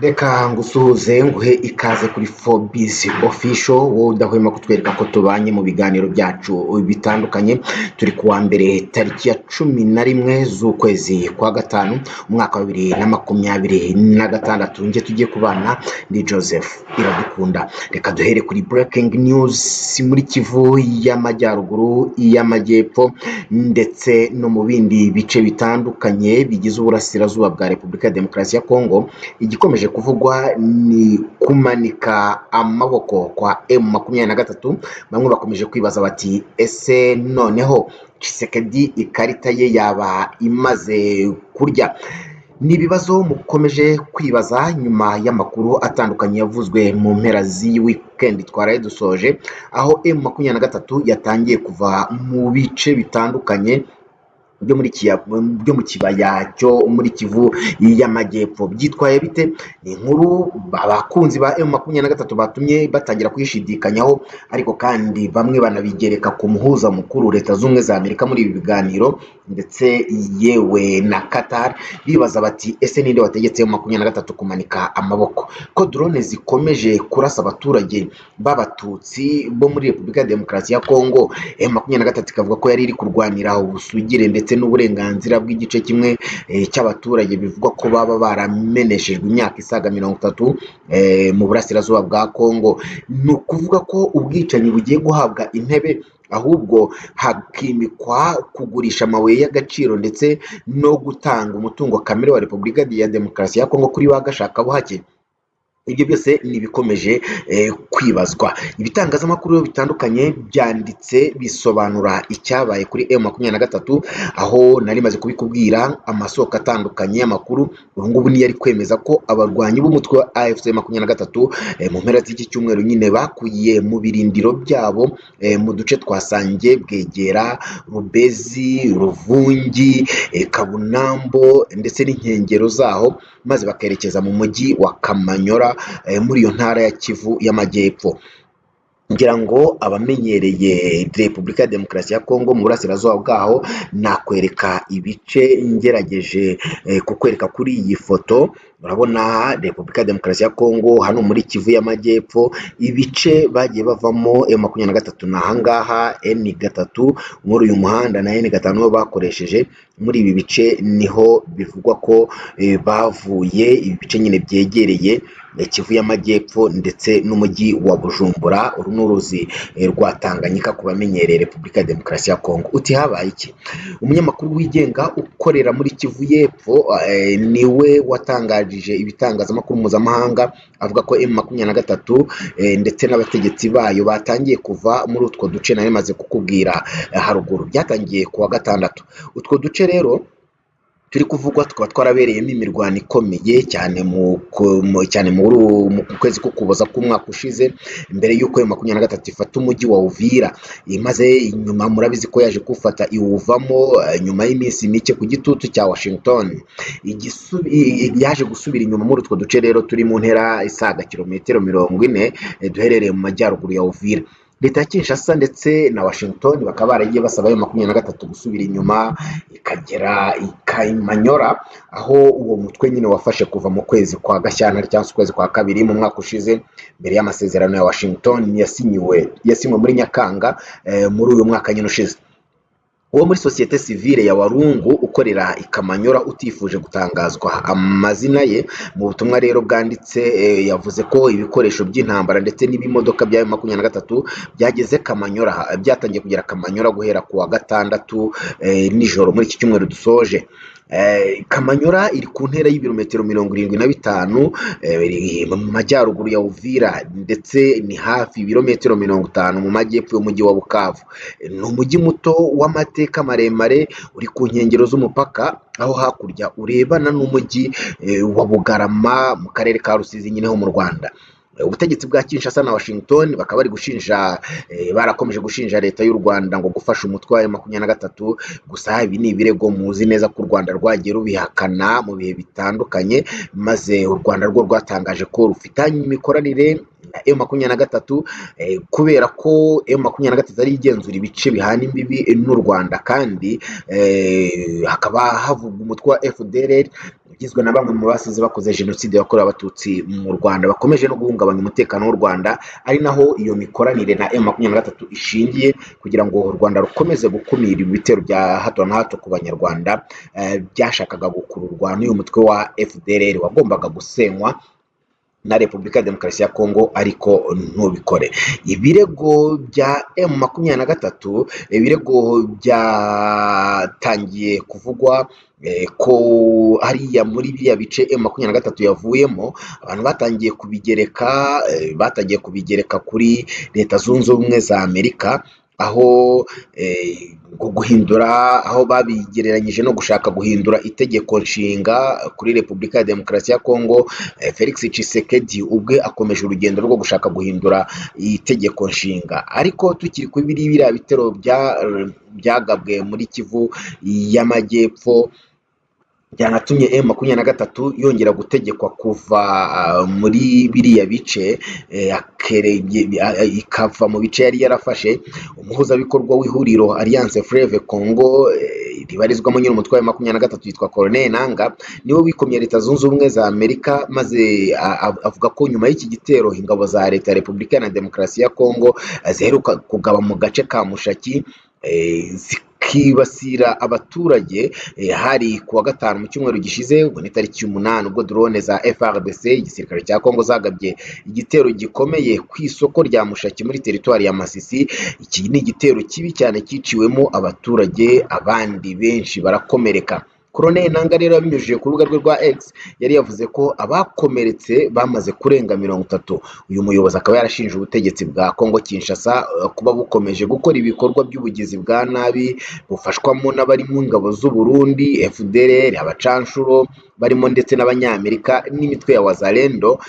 Reka ngusuhuze nguhe ikaze kuri Forbes Official, wowe udahwema kutwereka ko tubanye mu biganiro byacu bitandukanye. Turi kuwa mbere tariki ya 11 z'ukwezi kwa gatanu umwaka wa 2026. Nge tugiye kubana ni Joseph Iradukunda. Reka duhere kuri breaking news muri Kivu y'Amajyaruguru, iy'Amajyepfo ndetse no mu bindi bice bitandukanye bigize uburasirazuba bwa Repubulika ya Demokarasi ya Kongo. Igikomeje kuvugwa ni kumanika amaboko kwa M23. Bamwe bakomeje kwibaza bati ese noneho Tshisekedi ikarita ye yaba imaze kurya? Ni ibibazo mukomeje kwibaza nyuma y'amakuru atandukanye yavuzwe mu mpera z'iyi weekend twaraye dusoje, aho M23 yatangiye kuva mu bice bitandukanye byo mu kibaya cyo muri Kivu y'Amajyepfo. Byitwaye bite? Ni inkuru abakunzi ba M23 batumye batangira kuyishidikanyaho, ariko kandi bamwe banabigereka ku muhuza mukuru Leta Zunze za Amerika muri ibi biganiro, ndetse yewe na Qatar, bibaza bati ese ninde wategetse M23 kumanika amaboko? Ko drone zikomeje kurasa abaturage b'abatutsi bo muri Repubulika ya Demokarasi ya Kongo, M23 ikavuga ko yari iri kurwanira ubusugire ndetse n'uburenganzira bw'igice kimwe cy'abaturage bivugwa ko baba barameneshejwe imyaka isaga 30 mu burasirazuba bwa Kongo. Ni ukuvuga ko ubwicanyi bugiye guhabwa intebe, ahubwo hakimikwa kugurisha amabuye y'agaciro ndetse no gutanga umutungo kamere wa Repubulika ya Demokarasi ya Kongo kuri ba gashakabuhake. Ibyo byose ni ibikomeje kwibazwa. Ibitangazamakuru bitandukanye byanditse bisobanura icyabaye kuri M23, aho nari maze kubikubwira. Amasoko atandukanye y'amakuru ubu ngubu niyo ari kwemeza ko abarwanyi b'umutwe wa AFC M23 mu mpera z'iki cyumweru nyine bakuye mu birindiro byabo mu duce twa Sange, Bwegera, Rubezi, Ruvungi, Kabunambo ndetse n'inkengero zaho, maze bakerekeza mu mujyi wa Kamanyora muri iyo ntara ya Kivu y'Amajyepfo. Ngira ngo abamenyereye Repubulika ya Demokarasi ya Kongo mu burasirazuba bwaho, nakwereka ibice ngerageje kukwereka kuri iyi foto. Urabona Repubulika ya Demokarasi ya Kongo hano muri Kivu y'Amajyepfo, ibice bagiye bavamo M23 n'ahangaha N3 muri uyu muhanda na N5 bakoresheje. Muri ibi bice niho bivugwa ko bavuye, ibi bice nyine byegereye Kivu y'Amajyepfo ndetse n'umujyi wa Bujumbura. Uru n'uruzi rwa Tanganyika ku bamenyereye Repubulika ya Demokarasi ya Kongo. Uti habaye iki? Umunyamakuru wigenga ukorera muri Kivu y'Epfo niwe watangajije ibitangazamakuru mpuzamahanga, avuga ko M23 ndetse n'abategetsi bayo batangiye kuva muri utwo duce nari maze kukubwira haruguru. Byatangiye kuwa gatandatu. Utwo duce rero turi kuvugwa tukaba twarabereyemo imirwano ikomeye cyane mu kwezi k'Ukuboza k'umwaka ushize, mbere y'uko M23 ifata umujyi wa Uvira. Maze inyuma murabizi ko yaje kufata iwuvamo nyuma y'iminsi mike ku gitutu cya Washington. Yaje gusubira inyuma muri utwo duce rero turi mu ntera isaga kilometero 40 duherereye mu majyaruguru ya Uvira. Leta ya Kinshasa ndetse na Washington bakaba baragiye basaba ayo M23 gusubira inyuma ikagera Kamanyora, aho uwo mutwe nyine wafashe kuva mu kwezi kwa Gashyantare cyangwa ukwezi kwa kabiri mu mwaka ushize, mbere y'amasezerano ya Washington yasinywe muri Nyakanga muri uyu mwaka nyine ushize. Uwo muri sosiyete sivile ya Warungu ukorera Kamanyora utifuje gutangazwa amazina ye, mu butumwa rero bwanditse yavuze ko ibikoresho by'intambara ndetse n'ibimodoka bya M23 byageze Kamanyora, byatangiye kugera Kamanyora guhera kuwa gatandatu nijoro muri iki cyumweru dusoje. Kamanyora iri ku ntera y'ibirometero 75 mu majyaruguru ya Uvira, ndetse ni hafi ibirometero 50 mu majyepfo y'umujyi wa Bukavu. Ni umujyi muto w'amateka maremare uri ku nkengero z'umupaka, aho hakurya urebana n'umujyi wa Bugarama mu karere ka Rusizi nyine ho mu Rwanda. Ubutegetsi bwa Kinshasa na Washington bakaba barakomeje gushinja leta y'u Rwanda ngo gufasha umutwe wa M23. Gusa ibi ni ibirego muzi neza ko u Rwanda rwagiye rubihakana mu bihe bitandukanye, maze u Rwanda rwo rwatangaje ko rufitanye imikoranire na M23 kubera ko M23 ari igenzura ibice bihana imbibi n'u Rwanda kandi hakaba havugwa umutwe wa FDLR ugizwe na bamwe mu basize bakoze jenoside yakorewe abatutsi mu Rwanda bakomeje no guhungabanya umutekano w'u Rwanda, ari naho iyo mikoranire na M23 ishingiye kugira ngo u Rwanda rukomeze gukumira ibitero bya hato na hato ku banyarwanda byashakaga gukururwa n'uyu mutwe wa FDLR wagombaga gusenywa na Repubulika ya Demokarasi ya Kongo ariko ntubikore. Ibirego bya M23, ibirego byatangiye kuvugwa ko hariya muri biriya bice M23 yavuyemo, abantu batangiye kubigereka kuri Leta Zunze Ubumwe za Amerika, aho aho babigereranyije no gushaka guhindura itegeko nshinga kuri Repubulika ya Demokarasi ya Kongo. Felix Tshisekedi ubwe akomeje urugendo rwo gushaka guhindura itegeko nshinga, ariko tukiri kuri biriya bitero byagabwe muri Kivu y'Amajyepfo byanatumye M23 yongera gutegekwa kuva muri biriya bice ikava mu bice yari yarafashe. Umuhuzabikorwa w'ihuriro Alliance Fleuve Congo ribarizwamo nyine umutwe wa M23 yitwa Colonel Nanga, niwe wikomye Leta Zunze Ubumwe za Amerika, maze avuga ko nyuma y'iki gitero ingabo za Leta ya Repubulika ya Demokarasi ya Kongo ziheruka kugaba mu gace ka Mushaki zikibasira abaturage. Hari kuwa gatanu mu cyumweru gishize, ubwo ni tariki 8, ubwo drone za FARDC igisirikare cya Kongo zagabye igitero gikomeye ku isoko rya Mushaki muri teritwari ya Masisi. Iki ni igitero kibi cyane cyiciwemo abaturage, abandi benshi barakomereka. Colonel Nanga rero abinyujije ku rubuga rwe rwa X yari yavuze ko abakomeretse bamaze kurenga 30. Uyu muyobozi akaba yarashinje ubutegetsi bwa Kongo Kinshasa kuba bukomeje gukora ibikorwa by'ubugizi bwa nabi bufashwamo n'abari mu ngabo z'u Burundi, FDLR, abacanshuro barimo ndetse n'abanyamerika n'imitwe ya Wazalendo,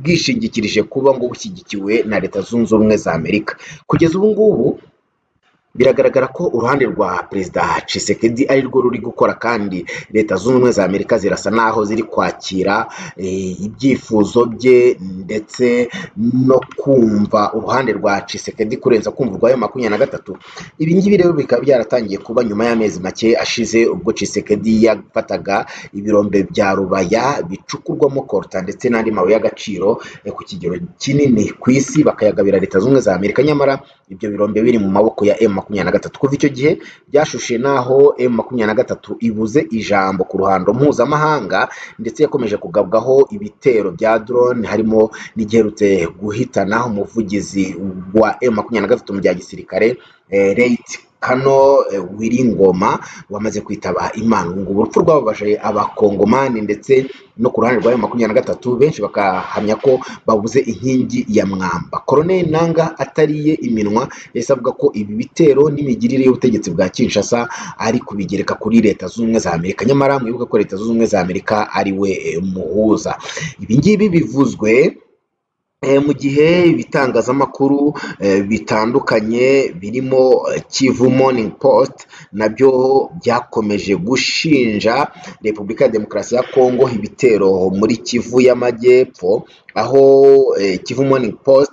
bwishingikirije kuba ngo bushyigikiwe na Leta Zunze Ubumwe za Amerika. Kugeza ubu ngubu biragaragara ko uruhande rwa Perezida Tshisekedi ari rwo ruri gukora, kandi Leta Zunze Ubumwe za Amerika zirasa naho ziri kwakira ibyifuzo bye ndetse no kumva uruhande rwa Tshisekedi kurenza kumva urwa M23. Ibi ngibi rero bikaba byaratangiye kuba nyuma y'amezi make ashize, ubwo Tshisekedi yafataga ibirombe bya Rubaya bicukurwamo coltan ndetse n'andi mabuye y'agaciro ku kigero kinini ku isi bakayagabira Leta Zunze Ubumwe za Amerika, nyamara ibyo birombe biri mu maboko ya M23. Kuva icyo gihe byashushe naho M23 ibuze ijambo ku ruhando mpuzamahanga, ndetse yakomeje kugabwaho ibitero bya drone, harimo n'igiherutse guhitana umuvugizi wa M23 mu bya gisirikare Leyiti Kano Wiringoma wamaze kwitaba Imana. Ngo urupfu rwababaje abakongomani ndetse no ku ruhande rwa M23 benshi bakahamya ko babuze inkingi ya mwamba. Colonel Nanga atariye iminwa yahise avuga ko ibi bitero n'imigirire y'ubutegetsi bwa Kinshasa ari kubigereka kuri Leta Zunze Ubumwe za Amerika, nyamara mwibuke ko Leta Zunze Ubumwe za Amerika ari we muhuza. Ibi ngibi bivuzwe mu gihe ibitangazamakuru bitandukanye birimo Kivu Morning Post nabyo byakomeje gushinja Repubulika ya Demokarasi ya Kongo ibitero muri Kivu y'Amajyepfo, aho Kivu Morning Post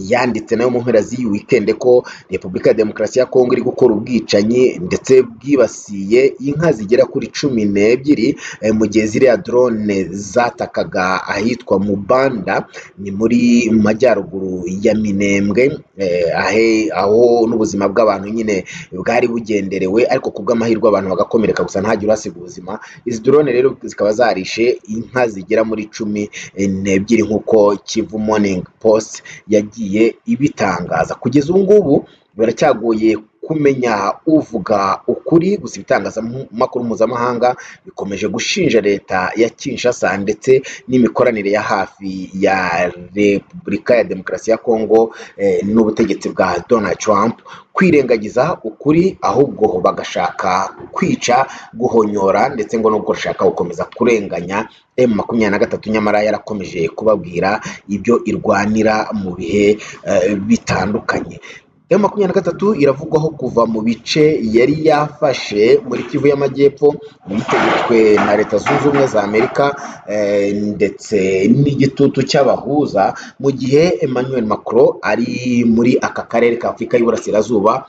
yanditse nayo mu mpera z'iyi weekend ko Repubulika ya Demokarasi ya Kongo iri gukora ubwicanyi ndetse bwibasiye inka zigera kuri 12 mu gihe ziriya drone zatakaga ahitwa Mubanda, ni muri majyaruguru ya Minembwe, aho n'ubuzima bw'abantu nyine bwari bugenderewe, ariko kubw'amahirwe abantu bagakomereka gusa ntagire urasiga ubuzima. Izi drone rero zikaba zarishe inka zigera muri 12 nk'uko Kivu Morning Post yagiye ibitangaza. Kugeza ubu ngubu biracyagoye kumenya uvuga ukuri, gusa ibitangazamakuru mpuzamahanga bikomeje gushinja Leta ya Kinshasa ndetse n'imikoranire ya hafi ya Repubulika ya Demokarasi ya Kongo n'ubutegetsi bwa Donald Trump kwirengagiza ukuri, ahubwo bagashaka kwica, guhonyora ndetse ngo no gushaka gukomeza kurenganya M23, nyamara yarakomeje kubabwira ibyo irwanira mu bihe bitandukanye. M23 iravugwaho kuva mu bice yari yafashe muri Kivu y'Amajyepfo bitegetswe na Leta Zunze Ubumwe za Amerika ndetse n'igitutu cy'abahuza, mu gihe Emmanuel Macron ari muri aka karere ka Afurika y'Iburasirazuba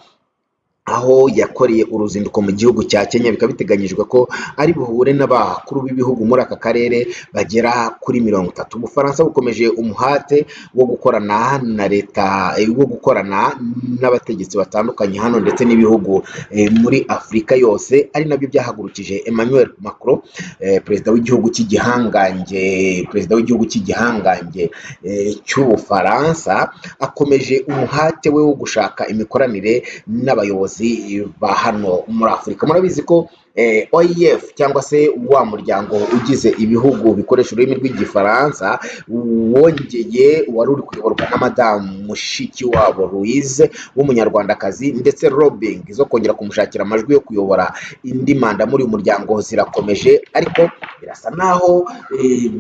aho yakoreye uruzinduko mu gihugu cya Kenya. Bikaba biteganyijwe ko ari buhure n'abakuru b'ibihugu muri aka karere bagera kuri 30. Ubufaransa bukomeje umuhate wo gukorana na leta, wo gukorana n'abategetsi batandukanye hano ndetse n'ibihugu muri Afurika yose, ari nabyo byahagurukije Emmanuel Macron, perezida w'igihugu cy'igihangange cy'Ubufaransa, akomeje umuhate we wo gushaka imikoranire n'abayobozi ba hano muri Afurika. Murabizi ko OIF cyangwa se wa muryango ugize ibihugu bikoresha ururimi rw'igifaransa wongeye wari uri kuyoborwa na Madamu Mushikiwabo Louise w'umunyarwandakazi, ndetse lobbying zo kongera kumushakira amajwi yo kuyobora indi manda muri uyu muryango zirakomeje, ariko birasa naho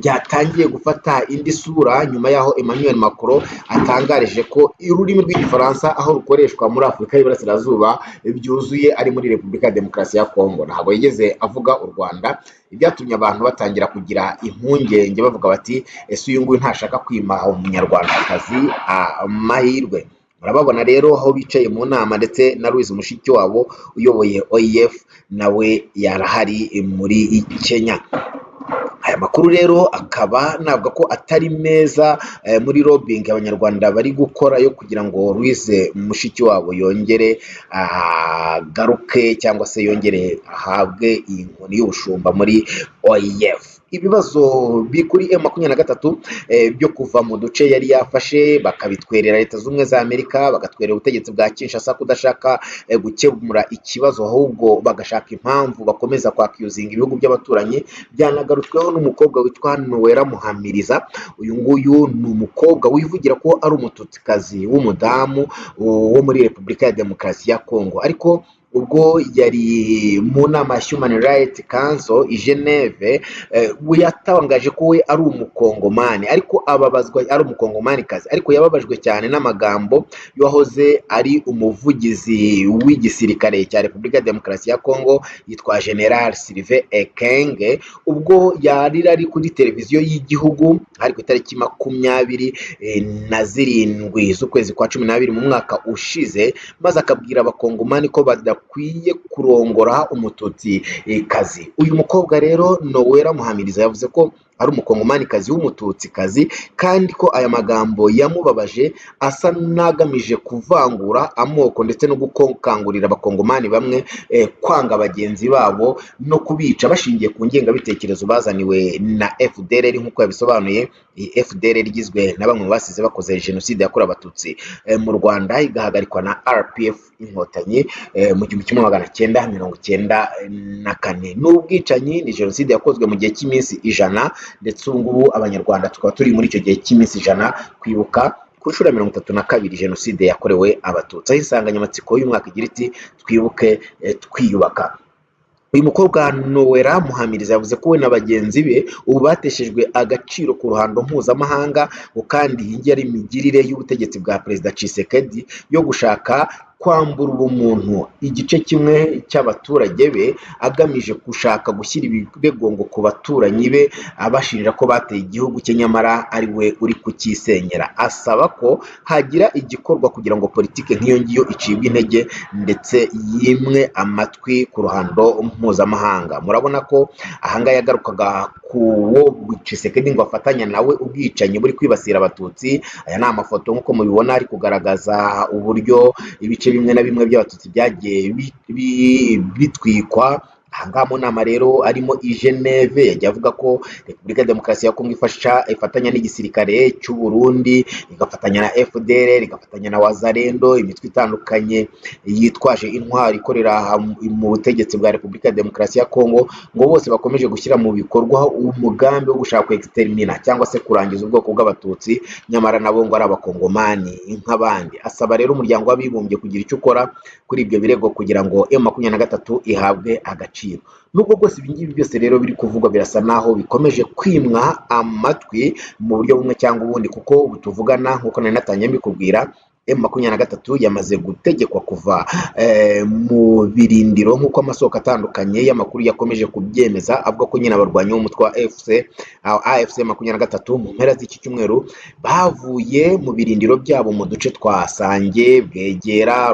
byatangiye gufata indi sura nyuma yaho Emmanuel Macron atangarije ko ururimi rw'igifaransa aho rukoreshwa muri Afurika y'Iburasirazuba byuzuye ari muri Repubulika ya Demokarasi ya Kongo. Ntabwo yigeze avuga u Rwanda, ibyatumye abantu batangira kugira impungenge bavuga bati ese uyu nguyu ntashaka kwima umunyarwandakazi amahirwe. Murababona rero aho bicaye mu nama, ndetse na Louise Mushikiwabo uyoboye OIF nawe yarahari muri Kenya. Aya makuru rero akaba navuga ko atari meza muri lobbying abanyarwanda bari gukora yo kugira ngo Louise Mushikiwabo yongere garuke cyangwa se yongere ahabwe iyi nkoni y'ubushumba muri OIF. Ibibazo bikuri M23 byo kuva mu duce yari yafashe bakabitwerera Leta Zunze Ubumwe za Amerika, bagatwerera ubutegetsi bwa Kinshasa kudashaka gukemura ikibazo, ahubwo bagashaka impamvu bakomeza kwakiuzinga ibihugu by'abaturanyi, byanagarutsweho n'umukobwa witwa Noella Muhamiriza. Uyu nguyu ni umukobwa wivugira ko ari umututsikazi w'umudamu wo muri Repubulika ya Demokarasi ya Kongo, ariko ubwo yari mu nama ya Human Rights Council i Geneve, yatangaje ko we ari umukongomani, ariko ababazwa ari umukongomani kazi, ariko yababajwe cyane n'amagambo yahoze ari umuvugizi w'igisirikare cya Repubulika ya Demokarasi ya Kongo yitwa General Sylvain Ekenge, ubwo yari ari kuri televiziyo y'igihugu hari ku itariki 27 z'ukwezi kwa 12 mu mwaka ushize, maze akabwira abakongomani ko badakwiye kurongora umututsi kazi. Uyu mukobwa rero Noella Muhamiriza yavuze ko ari umukongomani kazi w'umututsi kazi, kandi ko aya magambo yamubabaje asa nagamije kuvangura amoko ndetse no gukangurira abakongomani bamwe kwanga bagenzi babo no kubica bashingiye ku ngengabitekerezo bazaniwe na FDLR, nk'uko yabisobanuye. FDLR igizwe na bamwe mu basize bakoze jenoside yakorewe abatutsi mu Rwanda, igahagarikwa na RPF inkotanyi mu 1994. N'ubwicanyi ni jenoside yakozwe mu gihe cy'iminsi 100, ndetse ubu ngubu abanyarwanda tukaba turi muri icyo gihe cy'iminsi 100 kwibuka ku nshuro ya 32 jenoside yakorewe abatutsi, aho insanganyamatsiko y'umwaka igira iti twibuke twiyubaka. Uyu mukobwa Noella Muhamiriza yavuze ko we na bagenzi be ubu bateshejwe agaciro ku ruhando mpuzamahanga, kandi iyi ngiyi ari imigirire y'ubutegetsi bwa Perezida Tshisekedi yo gushaka kwambura ubumuntu igice kimwe cy'abaturage be, agamije gushaka gushyira ibirego ku baturanyi be, abashinja ko bateye igihugu cye nyamara ari we uri kukisenyera. Asaba ko hagira igikorwa kugira ngo politike nk'iyo ngiyo icibwe intege ndetse yimwe amatwi ku ruhando mpuzamahanga. Murabona ko ahangaha yagarukaga kuwo Tshisekedi ngo afatanya nawe ubwicanyi buri kwibasira abatutsi. Aya ni amafoto nk'uko mubibona ari kugaragaza uburyo ibice bimwe na bimwe by'abatutsi byagiye bitwikwa. Ahangaha mu nama rero arimo i Geneve yagiye avuga ko Repubulika ya Demokarasi ya Kongo ifatanya n'igisirikare cy'u Burundi, igafatanya na FDLR, igafatanya na Wazalendo, imitwe itandukanye yitwaje intwari ikorera mu butegetsi bwa Repubulika ya Demokarasi ya Kongo, ngo bose bakomeje gushyira mu bikorwa umugambi wo gushaka extermina cyangwa se kurangiza ubwoko bw'abatutsi, nyamara nabo ngo ari abakongomani nk'abandi. Asaba rero umuryango w'abibumbye kugira icyo ukora kuri ibyo birego kugira ngo M23 ihabwe agaciro. Nubwo bwose ibingibi byose rero biri kuvugwa birasa naho bikomeje kwimwa amatwi mu buryo bumwe cyangwa ubundi, kuko tuvugana nk'uko nari natangiye mbikubwira, M23 yamaze gutegekwa kuva mu birindiro nk'uko amasoko atandukanye y'amakuru yakomeje kubyemeza, avuga ko nyine abarwanyi b'umutwe wa AFC 23 mu mpera z'iki cyumweru bavuye mu birindiro byabo mu duce twa Sange, Bwegera,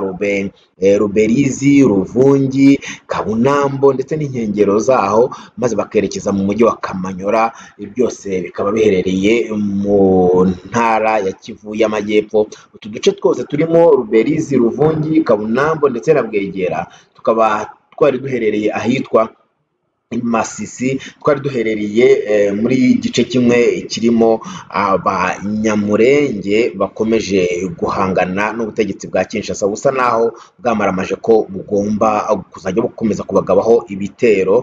Ruberizi, Ruvungi, Kabunambo ndetse n'inkengero zaho, maze bakerekeza mu mujyi wa Kamanyora. Byose bikaba biherereye mu ntara ya Kivu y'Amajyepfo. Utu duce twose turimo Ruberizi, Ruvungi, Kabunambo ndetse na Bwegera tukaba twari duherereye ahitwa Masisi, twari duherereye muri gice kimwe kirimo abanyamurenge bakomeje guhangana n'ubutegetsi bwa Kinshasa, busa naho bwamaramaje ko bugomba kuzajya bukomeza kubagabaho ibitero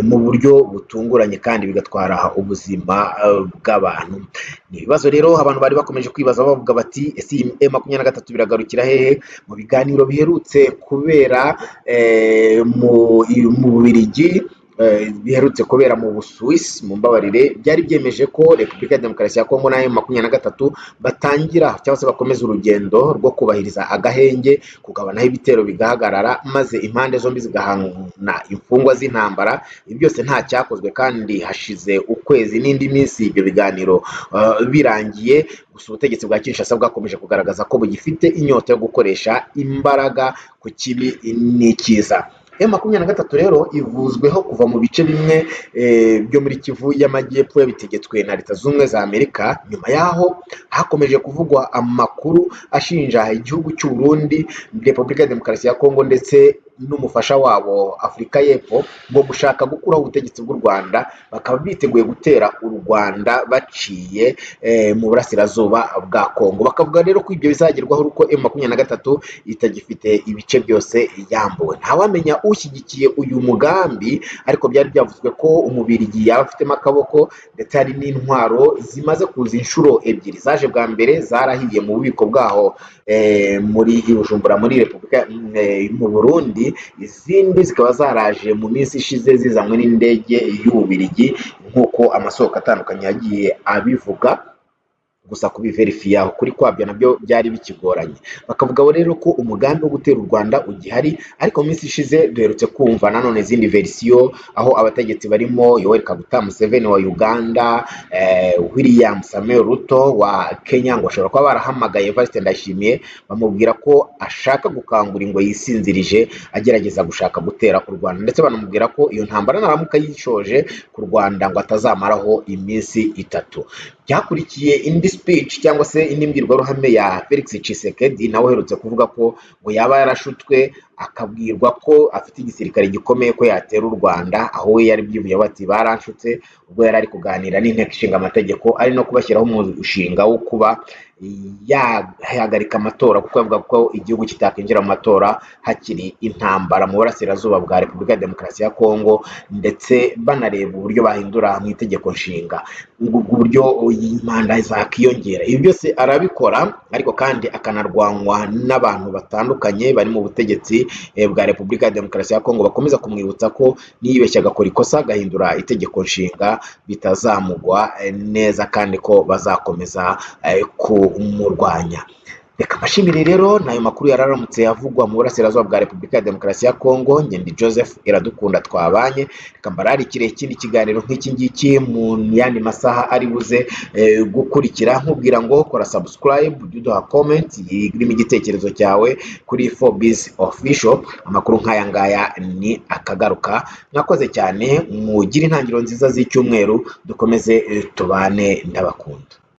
mu buryo butunguranye kandi bigatwara ubuzima bw'abantu. Ni ibibazo rero abantu bari bakomeje kwibaza bavuga bati ese M23 biragarukira hehe? Mu biganiro biherutse kubera mu Bubiligi, biherutse kubera mu Busuwisi, mu mbabarire, byari byemeje ko Repubulika ya Demokarasi ya Kongo na M23 batangira cyangwa se bakomeza urugendo rwo kubahiriza agahenge, kugabanaho ibitero bigahagarara, maze impande zombi zigahana imfungwa z'intambara. Ibi byose nta cyakozwe kandi hashize ukwezi n'indi minsi ibyo biganiro birangiye. Gusa ubutegetsi bwa Kinshasa bwakomeje kugaragaza ko bugifite inyota yo gukoresha imbaraga ku kibi n'ikiza. M23 rero ivuzweho kuva mu bice bimwe byo muri Kivu y'Amajyepfo yabitegetswe na Leta Zunze za Amerika. Nyuma yaho hakomeje kuvugwa amakuru ashinja igihugu cy'u Burundi, Repubulika ya Demokarasi ya Kongo ndetse n'umufasha wabo Afurika y'Epfo ngo gushaka gukuraho ubutegetsi bw'u Rwanda, bakaba biteguye gutera u Rwanda baciye mu burasirazuba bwa Kongo. Bakavuga rero ko ibyo bizagerwaho uko M23 itagifite ibice byose yambuwe. Ntawamenya ushyigikiye uyu mugambi, ariko byari byavuzwe ko Umubirigi yaba afitemo akaboko, ndetse hari n'intwaro zimaze kuza inshuro ebyiri. Zaje bwa mbere zarahiye mu bubiko bwaho muri Bujumbura muri Repubulika mu Burundi, izindi zikaba zaraje mu minsi ishize zizanywe n'indege y'Ububirigi nk'uko amasoko atandukanye yagiye abivuga. Gusa kubiverifiya kuri kwabyo nabyo byari bikigoranye. Bakavuga rero ko umugambi wo gutera u Rwanda ugihari, ariko mu minsi ishize duherutse kumva nanone izindi verisiyo, aho abategetsi barimo Yoweri Kaguta Museveni wa Uganda, William Samuel Ruto wa Kenya ngo ashobora kuba barahamagaye Evariste Ndayishimiye bamubwira ko ashaka gukangura ngo yisinzirije agerageza gushaka gutera u Rwanda, ndetse banamubwira ko iyo ntambara naramuka yishoje ku Rwanda ngo atazamaraho iminsi 3. Byakurikiye indi speech cyangwa se indi mbwirwaruhame ya Felix Tshisekedi, nawe uherutse kuvuga ko ngo yaba yarashutswe akabwirwa ko afite igisirikare gikomeye ko yatera u Rwanda, aho we yari byivuye bati baranshutse, ubwo yari ari kuganira n'inteko ishinga amategeko, ari no kubashyiraho umushinga wo kuba yahagarika amatora, kuko avuga ko igihugu kitakwinjira mu matora hakiri intambara mu burasirazuba bwa Repubulika ya Demokarasi ya Kongo, ndetse banareba uburyo bahindura mu itegeko nshinga uburyo imanda zakiyongera. Ibi byose arabikora, ariko kandi akanarwanywa n'abantu batandukanye bari mu butegetsi bwa Repubulika ya Demokarasi ya Kongo, bakomeza kumwibutsa ko niyibeshya agakora ikosa agahindura itegeko nshinga bitazamugwa neza, kandi ko bazakomeza kumurwanya. Reka mbashimire rero, nayo makuru yararamutse yavugwa mu burasirazuba bwa Repubulika ya Demokarasi ya Kongo. Ngendi Joseph Iradukunda twabanye, reka mbararikire ikindi kiganiro nk'iki ngiki mu yandi masaha ari buze gukurikira, nkubwira ngo kora subscribe, uduha comment, irimo igitekerezo cyawe kuri 4Biz Official. Amakuru nk'aya ngaya ni akagaruka. Mwakoze cyane, mugire intangiriro nziza z'icyumweru, dukomeze tubane, ndabakunda.